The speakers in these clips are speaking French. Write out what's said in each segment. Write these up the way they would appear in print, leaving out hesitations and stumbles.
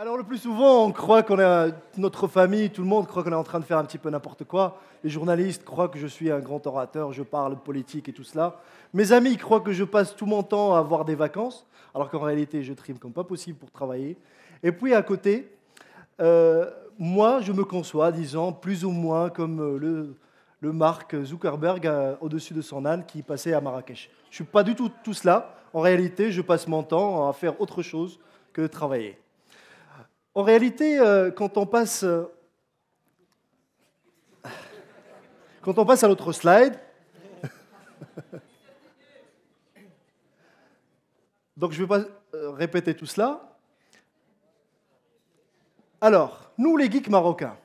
Alors le plus souvent, on croit qu'on est notre famille, tout le monde croit qu'on est en train de faire un petit peu n'importe quoi. Les journalistes croient que je suis un grand orateur, je parle politique et tout cela. Mes amis croient que je passe tout mon temps à avoir des vacances, alors qu'en réalité, je trime comme pas possible pour travailler. Et puis à côté, moi, je me conçois, disons, plus ou moins comme le Mark Zuckerberg au-dessus de son âne qui passait à Marrakech. Je ne suis pas du tout cela. En réalité, je passe mon temps à faire autre chose que travailler. En réalité, quand on passe à l'autre slide, donc je ne vais pas répéter tout cela. Alors, nous les geeks marocains,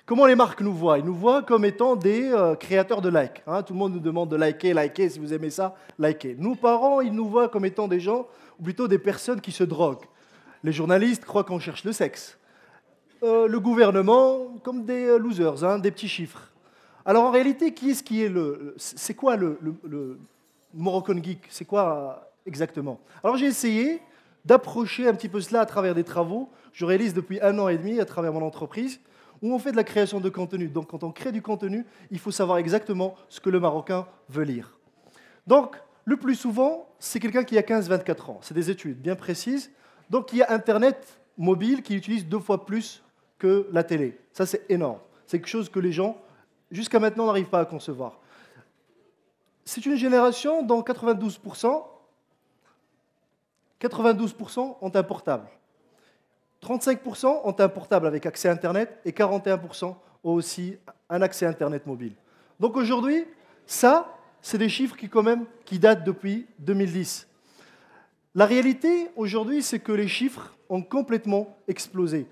comment les marques nous voient? Ils nous voient comme étant des créateurs de likes. Hein, tout le monde nous demande de liker, si vous aimez ça, likez. Nos parents, ils nous voient comme étant des gens, ou plutôt des personnes qui se droguent. Les journalistes croient qu'on cherche le sexe. Le gouvernement, comme des losers, hein, des petits chiffres. Alors en réalité, c'est quoi le Moroccan Geek? C'est quoi exactement? Alors j'ai essayé d'approcher un petit peu cela à travers des travaux. Je réalise depuis 1 an et demi à travers mon entreprise, où on fait de la création de contenu. Donc quand on crée du contenu, il faut savoir exactement ce que le Marocain veut lire. Donc le plus souvent, c'est quelqu'un qui a 15-24 ans. C'est des études bien précises. Donc il y a Internet mobile qui utilise 2 fois plus que la télé. Ça, c'est énorme. C'est quelque chose que les gens, jusqu'à maintenant, n'arrivent pas à concevoir. C'est une génération dont 92% ont un portable. 35% ont un portable avec accès Internet et 41% ont aussi un accès Internet mobile. Donc aujourd'hui, ça, c'est des chiffres qui datent depuis 2010. La réalité, aujourd'hui, c'est que les chiffres ont complètement explosé.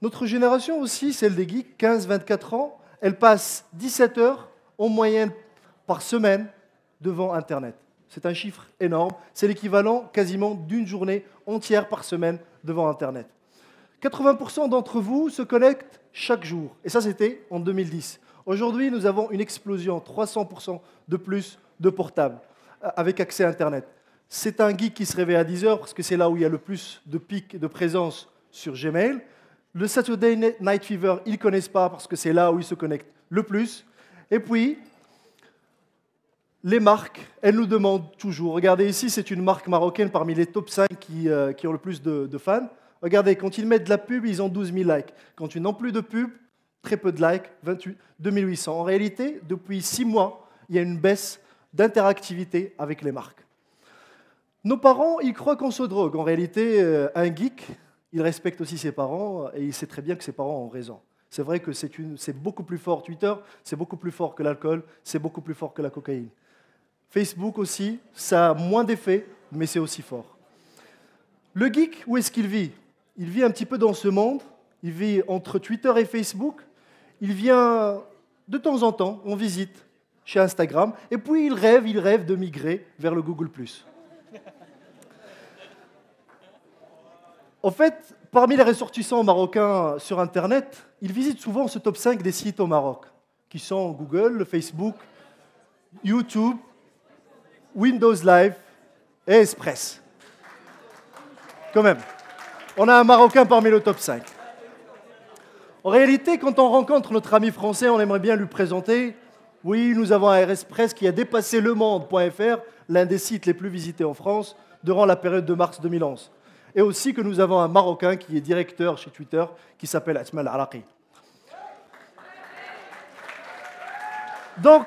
Notre génération aussi, celle des geeks, 15-24 ans, elle passe 17 heures en moyenne par semaine devant Internet. C'est un chiffre énorme. C'est l'équivalent quasiment d'une journée entière par semaine devant Internet. 80% d'entre vous se connectent chaque jour. Et ça, c'était en 2010. Aujourd'hui, nous avons une explosion, 300% de plus de portables avec accès à Internet. C'est un geek qui se réveille à 10 heures parce que c'est là où il y a le plus de pics de présence sur Gmail. Le Saturday Night Fever, ils ne connaissent pas parce que c'est là où ils se connectent le plus. Et puis, les marques, elles nous demandent toujours. Regardez ici, c'est une marque marocaine parmi les top 5 qui ont le plus de fans. Regardez, quand ils mettent de la pub, ils ont 12 000 likes. Quand ils n'ont plus de pub, très peu de likes, 2800. En réalité, depuis 6 mois, il y a une baisse d'interactivité avec les marques. Nos parents, ils croient qu'on se drogue. En réalité, un geek, il respecte aussi ses parents et il sait très bien que ses parents ont raison. C'est vrai que c'est beaucoup plus fort Twitter, c'est beaucoup plus fort que l'alcool, c'est beaucoup plus fort que la cocaïne. Facebook aussi, ça a moins d'effet, mais c'est aussi fort. Le geek, où est-ce qu'il vit? Il vit un petit peu dans ce monde, il vit entre Twitter et Facebook, il vient de temps en temps, on visite chez Instagram, et puis il rêve de migrer vers le Google+. En fait, parmi les ressortissants marocains sur Internet, ils visitent souvent ce top 5 des sites au Maroc, qui sont Google, Facebook, YouTube, Windows Live et Express. Quand même, on a un Marocain parmi le top 5. En réalité, quand on rencontre notre ami français, on aimerait bien lui présenter. Oui, nous avons un Express qui a dépassé lemonde.fr, l'un des sites les plus visités en France, durant la période de mars 2011. Et aussi que nous avons un Marocain qui est directeur chez Twitter, qui s'appelle Asmal Araqi. Donc,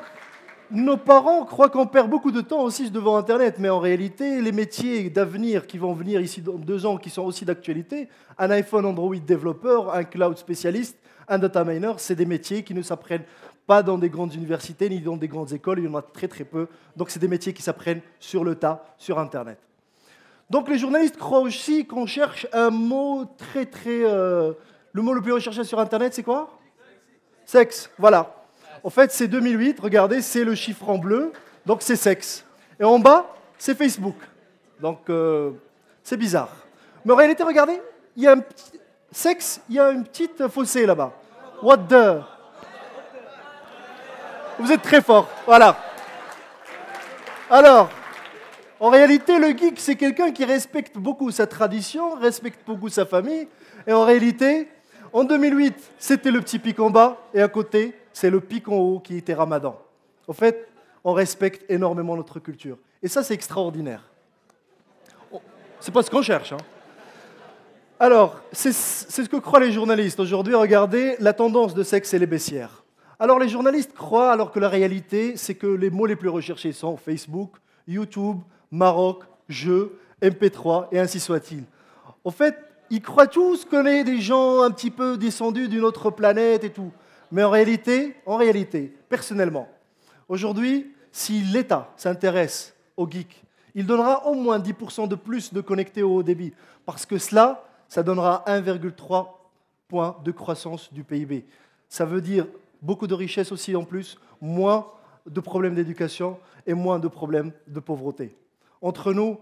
nos parents croient qu'on perd beaucoup de temps aussi devant Internet, mais en réalité, les métiers d'avenir qui vont venir ici dans 2 ans, qui sont aussi d'actualité, un iPhone Android développeur, un cloud spécialiste, un data miner, c'est des métiers qui ne s'apprennent pas dans des grandes universités ni dans des grandes écoles, il y en a très très peu. Donc c'est des métiers qui s'apprennent sur le tas, sur Internet. Donc les journalistes croient aussi qu'on cherche un mot le mot le plus recherché sur Internet, c'est quoi? Sexe, voilà. En fait, c'est 2008, regardez, c'est le chiffre en bleu, donc c'est sexe. Et en bas, c'est Facebook. Donc c'est bizarre. Mais en réalité, regardez, il y a un petit sexe, il y a une petite fossé là-bas. What the? Vous êtes très fort, voilà. Alors, En réalité, le geek, c'est quelqu'un qui respecte beaucoup sa tradition, respecte beaucoup sa famille. Et en réalité, en 2008, c'était le petit pic en bas, et à côté, c'est le pic en haut qui était Ramadan. En fait, on respecte énormément notre culture. Et ça, c'est extraordinaire. C'est pas ce qu'on cherche, hein. Alors, c'est ce que croient les journalistes. Aujourd'hui, regardez la tendance de sexe et les baissières. Alors, les journalistes croient, alors que la réalité, c'est que les mots les plus recherchés sont Facebook, YouTube, Maroc, jeux, MP3, et ainsi soit-il. En fait, ils croient tous qu'on est des gens un petit peu descendus d'une autre planète et tout. Mais en réalité, personnellement, aujourd'hui, si l'État s'intéresse aux geeks, il donnera au moins 10% de plus de connectés au haut débit. Parce que cela, ça donnera 1,3 point de croissance du PIB. Ça veut dire beaucoup de richesses aussi en plus, moins de problèmes d'éducation et moins de problèmes de pauvreté. Entre nous,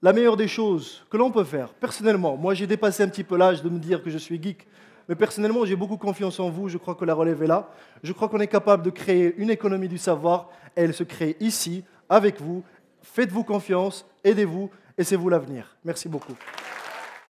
la meilleure des choses que l'on peut faire, personnellement, moi j'ai dépassé un petit peu l'âge de me dire que je suis geek, mais personnellement j'ai beaucoup confiance en vous, je crois que la relève est là, je crois qu'on est capable de créer une économie du savoir, et elle se crée ici, avec vous, faites-vous confiance, aidez-vous, et c'est vous l'avenir. Merci beaucoup.